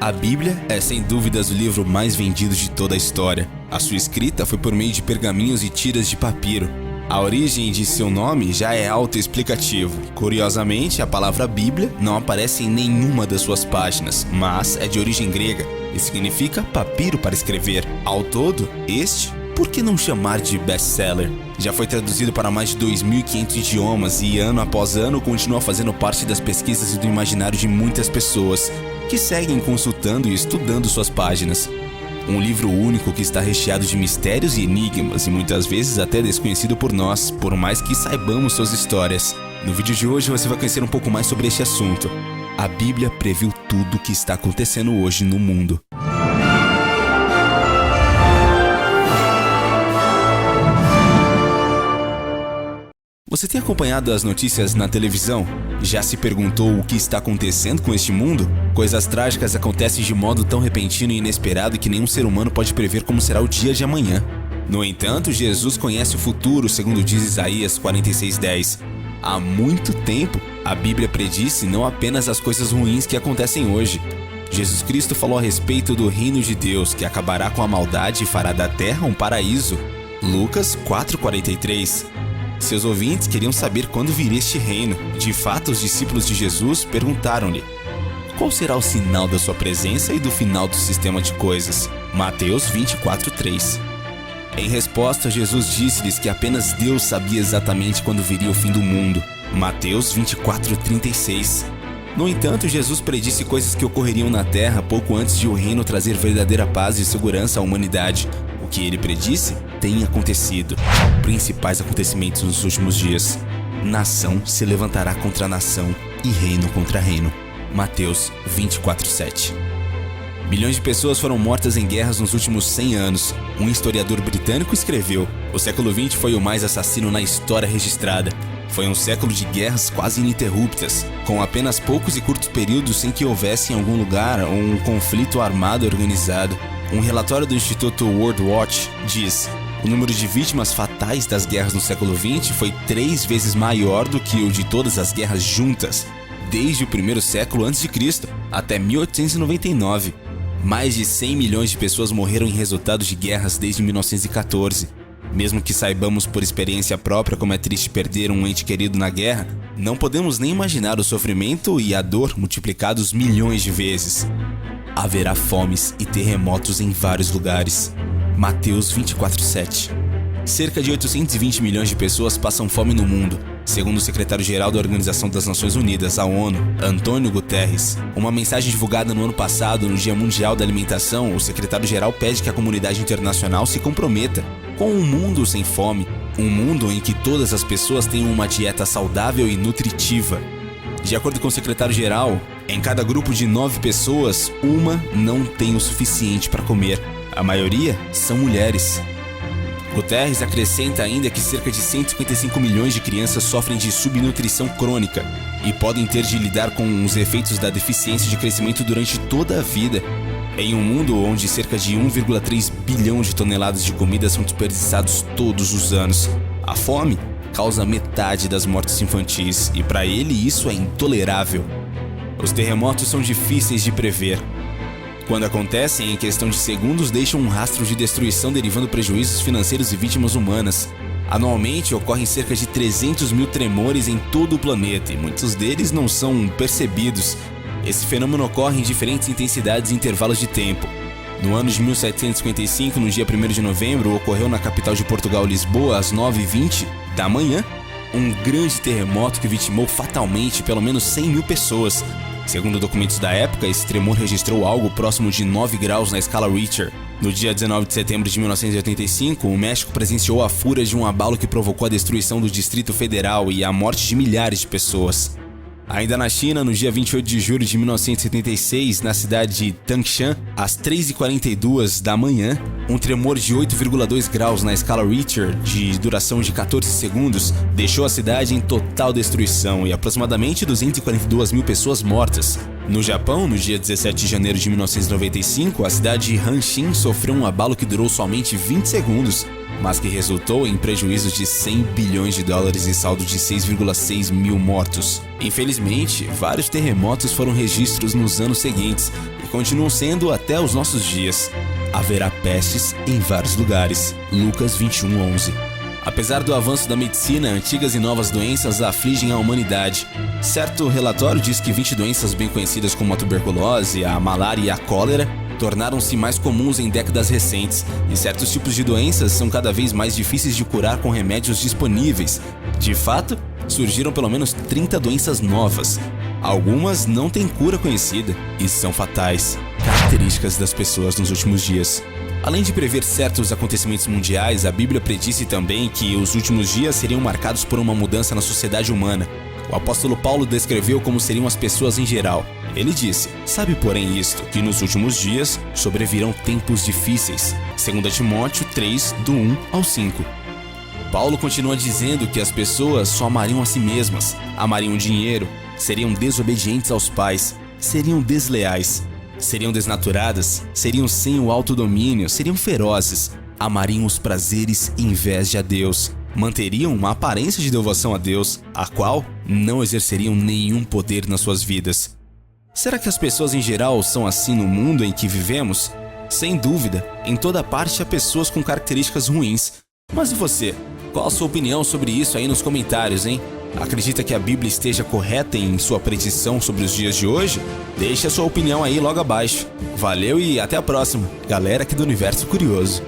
A Bíblia é sem dúvidas o livro mais vendido de toda a história. A sua escrita foi por meio de pergaminhos e tiras de papiro. A origem de seu nome já é autoexplicativo. Curiosamente, a palavra Bíblia não aparece em nenhuma das suas páginas, mas é de origem grega e significa papiro para escrever. Ao todo, por que não chamar de best-seller? Já foi traduzido para mais de 2.500 idiomas e ano após ano continua fazendo parte das pesquisas e do imaginário de muitas pessoas que seguem consultando e estudando suas páginas. Um livro único que está recheado de mistérios e enigmas e muitas vezes até desconhecido por nós, por mais que saibamos suas histórias. No vídeo de hoje você vai conhecer um pouco mais sobre este assunto. A Bíblia previu tudo o que está acontecendo hoje no mundo. Você tem acompanhado as notícias na televisão? Já se perguntou o que está acontecendo com este mundo? Coisas trágicas acontecem de modo tão repentino e inesperado que nenhum ser humano pode prever como será o dia de amanhã. No entanto, Jesus conhece o futuro, segundo diz Isaías 46:10. Há muito tempo, a Bíblia predisse não apenas as coisas ruins que acontecem hoje. Jesus Cristo falou a respeito do reino de Deus, que acabará com a maldade e fará da terra um paraíso. Lucas 4:43. Seus ouvintes queriam saber quando viria este reino. De fato, os discípulos de Jesus perguntaram-lhe: qual será o sinal da sua presença e do final do sistema de coisas? Mateus 24:3. Em resposta, Jesus disse-lhes que apenas Deus sabia exatamente quando viria o fim do mundo. Mateus 24:36. No entanto, Jesus predisse coisas que ocorreriam na terra pouco antes de o reino trazer verdadeira paz e segurança à humanidade. O que ele predisse tem acontecido. Principais acontecimentos nos últimos dias. Nação se levantará contra nação e reino contra reino. Mateus 24:7. Milhões de pessoas foram mortas em guerras nos últimos 100 anos. Um historiador britânico escreveu: o século XX foi o mais assassino na história registrada. Foi um século de guerras quase ininterruptas, com apenas poucos e curtos períodos sem que houvesse em algum lugar um conflito armado organizado. Um relatório do Instituto World Watch diz: o número de vítimas fatais das guerras no século XX foi 3 vezes maior do que o de todas as guerras juntas, desde o primeiro século a.C. até 1899. Mais de 100 milhões de pessoas morreram em resultado de guerras desde 1914. Mesmo que saibamos por experiência própria como é triste perder um ente querido na guerra, não podemos nem imaginar o sofrimento e a dor multiplicados milhões de vezes. Haverá fomes e terremotos em vários lugares. Mateus 24:7. Cerca de 820 milhões de pessoas passam fome no mundo, segundo o secretário-geral da Organização das Nações Unidas, a ONU, Antônio Guterres. Uma mensagem divulgada no ano passado, no Dia Mundial da Alimentação, o secretário-geral pede que a comunidade internacional se comprometa com um mundo sem fome, um mundo em que todas as pessoas tenham uma dieta saudável e nutritiva. De acordo com o secretário-geral, em cada grupo de 9 pessoas, uma não tem o suficiente para comer. A maioria são mulheres. Guterres acrescenta ainda que cerca de 155 milhões de crianças sofrem de subnutrição crônica e podem ter de lidar com os efeitos da deficiência de crescimento durante toda a vida. Em um mundo onde cerca de 1,3 bilhão de toneladas de comida são desperdiçados todos os anos, a fome causa metade das mortes infantis e para ele isso é intolerável. Os terremotos são difíceis de prever. Quando acontecem, em questão de segundos, deixam um rastro de destruição derivando prejuízos financeiros e vítimas humanas. Anualmente, ocorrem cerca de 300 mil tremores em todo o planeta e muitos deles não são percebidos. Esse fenômeno ocorre em diferentes intensidades e intervalos de tempo. No ano de 1755, no dia 1º de novembro, ocorreu na capital de Portugal, Lisboa, às 9h20 da manhã, um grande terremoto que vitimou fatalmente pelo menos 100 mil pessoas. Segundo documentos da época, esse tremor registrou algo próximo de 9 graus na escala Richter. No dia 19 de setembro de 1985, o México presenciou a fúria de um abalo que provocou a destruição do Distrito Federal e a morte de milhares de pessoas. Ainda na China, no dia 28 de julho de 1976, na cidade de Tangshan, às 3h42 da manhã, um tremor de 8,2 graus na escala Richter, de duração de 14 segundos, deixou a cidade em total destruição e aproximadamente 242 mil pessoas mortas. No Japão, no dia 17 de janeiro de 1995, a cidade de Hanshin sofreu um abalo que durou somente 20 segundos, mas que resultou em prejuízos de 100 bilhões de dólares e saldo de 6,6 mil mortos. Infelizmente, vários terremotos foram registros nos anos seguintes, e continuam sendo até os nossos dias. Haverá pestes em vários lugares. Lucas 21:11. Apesar do avanço da medicina, antigas e novas doenças afligem a humanidade. Certo relatório diz que 20 doenças bem conhecidas como a tuberculose, a malária e a cólera tornaram-se mais comuns em décadas recentes, e certos tipos de doenças são cada vez mais difíceis de curar com remédios disponíveis. De fato, surgiram pelo menos 30 doenças novas. Algumas não têm cura conhecida e são fatais. Características das pessoas nos últimos dias. Além de prever certos acontecimentos mundiais, a Bíblia predisse também que os últimos dias seriam marcados por uma mudança na sociedade humana. O apóstolo Paulo descreveu como seriam as pessoas em geral. Ele disse: "Sabe, porém, isto, que nos últimos dias sobrevirão tempos difíceis." 2 Timóteo 3, do 1 ao 5. Paulo continua dizendo que as pessoas só amariam a si mesmas, amariam dinheiro, seriam desobedientes aos pais, seriam desleais, seriam desnaturadas, seriam sem o autodomínio, seriam ferozes, amariam os prazeres em vez de a Deus, manteriam uma aparência de devoção a Deus, a qual não exerceriam nenhum poder nas suas vidas. Será que as pessoas em geral são assim no mundo em que vivemos? Sem dúvida, em toda parte há pessoas com características ruins. Mas e você? Qual a sua opinião sobre isso aí nos comentários, hein? Acredita que a Bíblia esteja correta em sua predição sobre os dias de hoje? Deixe a sua opinião aí logo abaixo. Valeu e até a próxima, galera aqui do Universo Curioso.